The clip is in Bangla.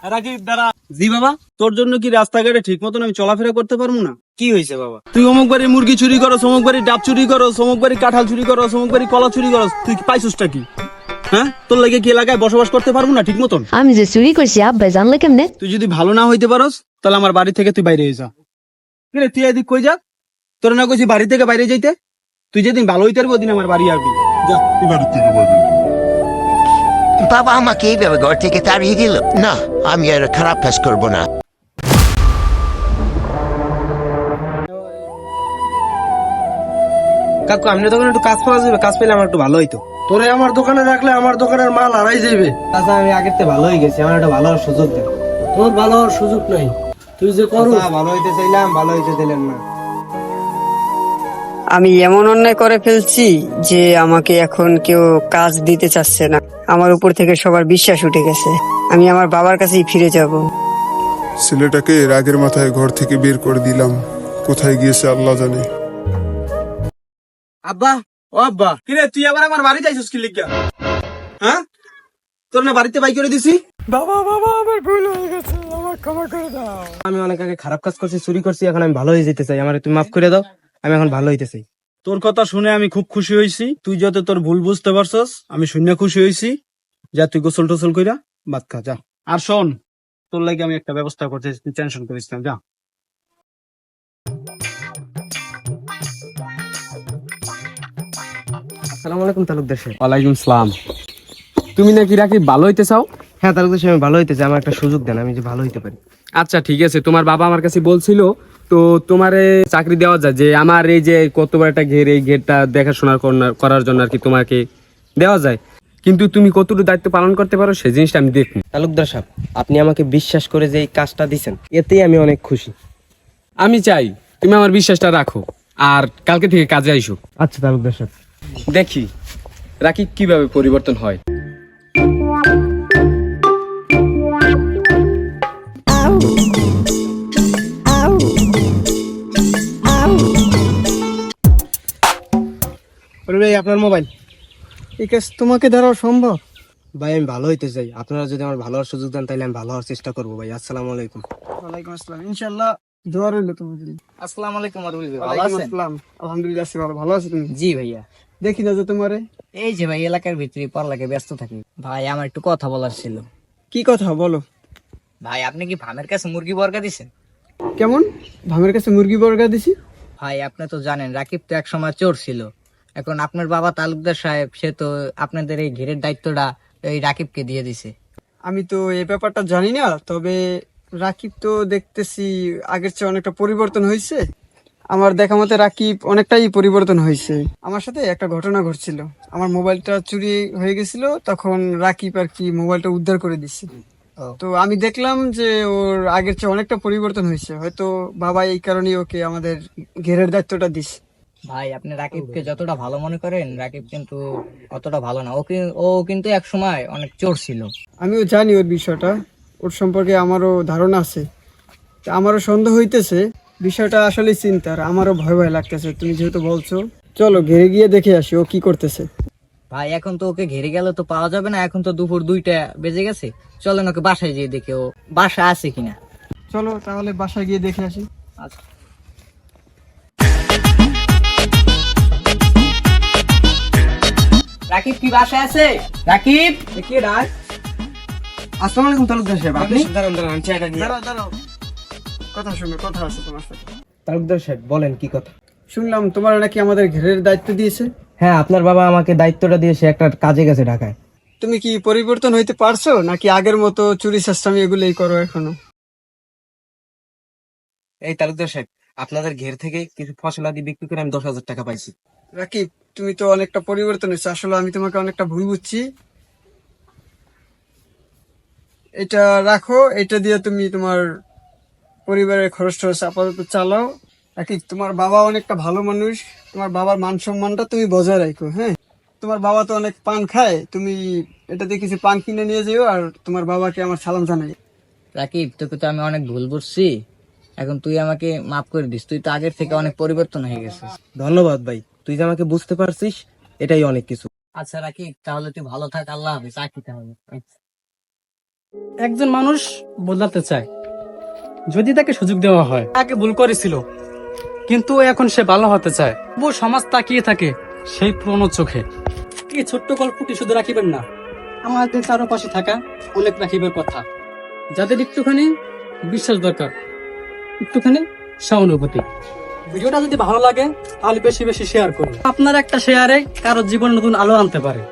রাকিব দাঁড়া। জি বাবা, তোর জন্য কি রাস্তাঘাটে ঠিক মতন আমি চলাফেরা করতে পারবো না? কি হয়েছে বাবা? তুই অমুক বাড়ি মুরগি চুরি করো, অমুক বাড়ি ডাব চুরি করো, অমুক বাড়ি কাঁঠাল চুরি করো, অমুক বাড়ি কলা চুরি করো, তুই পাইছসটা কি? হ্যাঁ, তোর লাগে কি এলাকায় বসবাস করতে পারবো না ঠিক মতন? আমি যে চুরি করছি আব্বা জানলে কেমনে? তুই যদি ভালো না হইতে পারস তাহলে আমার বাড়ি থেকে তুই বাইরে যা। কিরে তুই এদিক কই যা? তোর না কইছি বাড়ি থেকে বাইরে যাইতে? তুই যেদিন ভালো হইতে পারবি ওদিন আমার বাড়ি আসবি। যা তুই বাড়ি থেকে বাইরে। বাবা আমাকে এইভাবে ঘর থেকে তাড়িয়ে দিল, না আমি আর খারাপ কাজ করবো না। কাকু আপনার দোকানে একটু কাজ পাওয়া যাবে? কাজ পেলে আমার একটু ভালো হইতো। তোরে আমার দোকানে রাখলে আমার দোকানের মাল হারাই যাবে। আচ্ছা আমি আগের থেকে ভালো হয়ে গেছি, আমার একটা ভালো হওয়ার সুযোগ দেন। তোর ভালো হওয়ার সুযোগ নাই, তুই যে করো। ভালো হইতে চাইলাম, ভালো হইতে দিলেন না। আমি এমন অন্যায় করে ফেলছি যে আমাকে এখন কেউ কাজ দিতে চাচ্ছে না। আমার উপর থেকে সবার বিশ্বাস উঠে গেছে। আমি আমার বাবার কাছেই ফিরে যাব। ছেলেটাকে রাগের মাথায় ঘর থেকে বের করে দিলাম, কোথায় গিয়েছে আল্লাহ জানে। আব্বা, ও আব্বা, কিরে তুই আবার আমার বাড়িতে আইছস কি লিগা? হ্যাঁ, তোর না বাড়িতে বাই করে দিছি। বাবা বাবা আমার ভুল হয়ে গেছে, আমার ক্ষমা করে দাও। আমি অনেক আগে খারাপ কাজ করছি, চুরি করছি, এখন আমি ভালো হয়ে যেতে চাই। আমার তুমি মাফ করে দাও, আমি এখন ভালো হইতে চাই। তোর কথা শুনে আমি খুব খুশি হয়েছি। তুই যত তোর ভুল বুঝতে পারছস, আমি শুনে খুশি হয়েছি। যা তুই গোসল টোসল কইরা ভাত খা যা। আর শোন, তোর লাগে আমি একটা ব্যবস্থা করতেছি, তুই টেনশন করিস না, যা। আসসালামু আলাইকুম তালুকদার সাহেব। ওয়ালাইকুম সালাম। তুমি নাকি রাকিব ভালো হইতে চাও? হ্যাঁ তালুকদার সাহেব, আমি ভালো হইতে চাই, আমার একটা সুযোগ দেন, আমি যে ভালো হইতে পারি। আচ্ছা ঠিক আছে, তোমার বাবা আমার কাছে বলছিল তো তোমারে চাকরি দেওয়া যায়, যে আমার এই যে কত বড় একটা ঘের, এই ঘেরটা দেখাশোনা করার জন্য আর কি তোমাকে দেওয়া যায়। কিন্তু তুমি কতটুকু দায়িত্ব পালন করতে পারো সেই জিনিসটা আমি দেখবো। তালুকদার সাহেব, আপনি আমাকে বিশ্বাস করে যে এই কাজটা দিছেন, এতেই আমি অনেক খুশি। আমি চাই তুমি আমার বিশ্বাসটা রাখো আর কালকে থেকে কাজে আইসো। আচ্ছা তালুকদার সাহেব। দেখি রাকিব কিভাবে পরিবর্তন হয়। ভাই আপনার মোবাইল। এই কাজ তোমাকে দ্বারা সম্ভব? ভাই আমি ভালো হইতে চাই, আপনারা যদি আমার ভালো হওয়ার সুযোগ দেন তাহলে আমি ভালো হওয়ার চেষ্টা করবো। ভাই আসসালামু আলাইকুম। ওয়ালাইকুম আসসালাম, ইনশাআল্লাহ দোয়া রইল তোমার জন্য। আসসালামু আলাইকুম আরুল ভাই, ভালো ওয়ালাইকুম আছেন? আসসালাম, আলহামদুলিল্লাহ আছি ভালো। ভালো আছো তুমি? জি ভাইয়া। দেখি না যে তোমারে। এই যে ভাই এলাকার ভিতরে পড়ালেখা ব্যস্ত থাকি। ভাই আমার একটু কথা বলার ছিল। কি কথা বলো? ভাই আপনি কি ভামের কাছে মুরগি বর্গা দিছেন? কেমন ভামের কাছে মুরগি বর্গা দিছি? ভাই আপনি তো জানেন রাকিব তো একসময় চোর ছিল। এখন আপনার বাবা তালুকদার সাহেব, সে তো আপনাদের এই ঘেরের দায়িত্বটা এই রাকিবকে দিয়ে দিছে। আমি তো এই ব্যাপারটা জানি না, তবে রাকিব তো দেখতেছি আগের চেয়ে অনেকটা পরিবর্তন হয়েছে। আমার দেখা মতে রাকিব অনেকটাই পরিবর্তন হয়েছে। আমার সাথে একটা ঘটনা ঘটছিল, আমার মোবাইলটা চুরি হয়ে গেছিল, তখন রাকিব আর কি মোবাইলটা উদ্ধার করে দিচ্ছে। তো আমি দেখলাম যে ওর আগের চেয়ে অনেকটা পরিবর্তন হয়েছে। হয়তো বাবা এই কারণেই ওকে আমাদের ঘেরের দায়িত্বটা দিচ্ছে। ভাই আপনি রাকিবকে যতটা ভালো মনে করেন, রাকিব কিন্তু অতটা ভালো না। ও কিন্তু এক সময় অনেক চোর ছিল। আমিও জানি ওর বিষয়টা, ওর সম্পর্কে আমারও ধারণা আছে। তা আমারও সন্দেহ হইতেছে, বিষয়টা আসলে চিন্তার, আমারও ভয় ভয় লাগতেছে। তুমি যেহেতু বলছো, চলো ঘেরে গিয়ে দেখে আসি ও কি করতেছে। ভাই এখন তো ওকে ঘেরে গেলে তো পাওয়া যাবে না, এখন তো দুপুর 2টা বেজে গেছে। চলেন ওকে বাসায় যেয়ে দেখে ও বাসা আছে কিনা। চলো তাহলে বাসায় গিয়ে দেখে আসি। আচ্ছা। রাকিব কি বাসায় আছে? রাকিব কি ডাক? আসসালামু আলাইকুম তালুকদার সাহেব। আপনি দাঁড়ান দাঁড়ান, আমি চাটা নিয়ে। দাঁড়াও দাঁড়াও, কথা শুনো, কথা আছে তোমার সাথে। তালুকদার সাহেব বলেন কি কথা? শুনলাম তোমার নাকি আমাদের ঘেরের দায়িত্ব দিয়েছে। হ্যাঁ, আপনার বাবা আমাকে দায়িত্বটা দিয়ে সে একটা কাজে গেছে ঢাকায়। তুমি কি পরিবর্তন হইতে পারছো নাকি আগের মতো চুরি চাষ্টামি এগুলোই করো এখনো? এই তালুকদার সাহেব, আপনাদের ঘের থেকে কিছু ফসলাদি বিক্রি করে আমি 10,000 টাকা পাইছি। রাকিব, তুমি তো অনেকটা পরিবর্তন হয়েছে। আসলে আমি তোমাকে অনেকটা ভুল বুঝছি। এটা রাখো, এটা দিয়ে তুমি তোমার পরিবারের খরচ টরচ আপাতত চালাও। রাকিব, তোমার বাবা অনেকটা ভালো মানুষ, তোমার বাবার মান সম্মানটা তুমি বজায় রাখো। হ্যাঁ, তোমার বাবা তো অনেক পান খায়, তুমি এটা দিয়ে কিছু পান কিনে নিয়ে যেও, আর তোমার বাবাকে আমার সালাম জানাই। রাকিব, তোকে তো আমি অনেক ভুল বুঝছি, এখন তুই আমাকে মাফ করে দিস। তুই তো আগের থেকে অনেক পরিবর্তন হয়ে গেছিস। ধন্যবাদ ভাই, তুই যে আমাকে বুঝতে পারছিস এটাই অনেক কিছু। আচ্ছা রাকিব, তাহলে তুই ভালো থাক। আল্লাহ হাফেজ। আঁকিতে হবে। একজন মানুষ বদলাতে চায় যদি তাকে সুযোগ দেওয়া হয়। আগে ভুল করেছিল কিন্তু এখন সে ভালো হতে চায়। তবুও সমাজ তাকিয়ে থাকে সেই পুরনো চোখে। এই ছোট্ট গল্পটি শুধু রাখিবেন না, আমাদের চারপাশে থাকা অনেক রাখিবের কথা, যাদের একটুখানি বিশ্বাস দরকার, একটুখানি সহানুভূতি। ভিডিওটা যদি ভালো লাগে তাহলে বেশি বেশি শেয়ার করুন। আপনার একটা শেয়ারে কারো জীবন নতুন আলো আনতে পারে।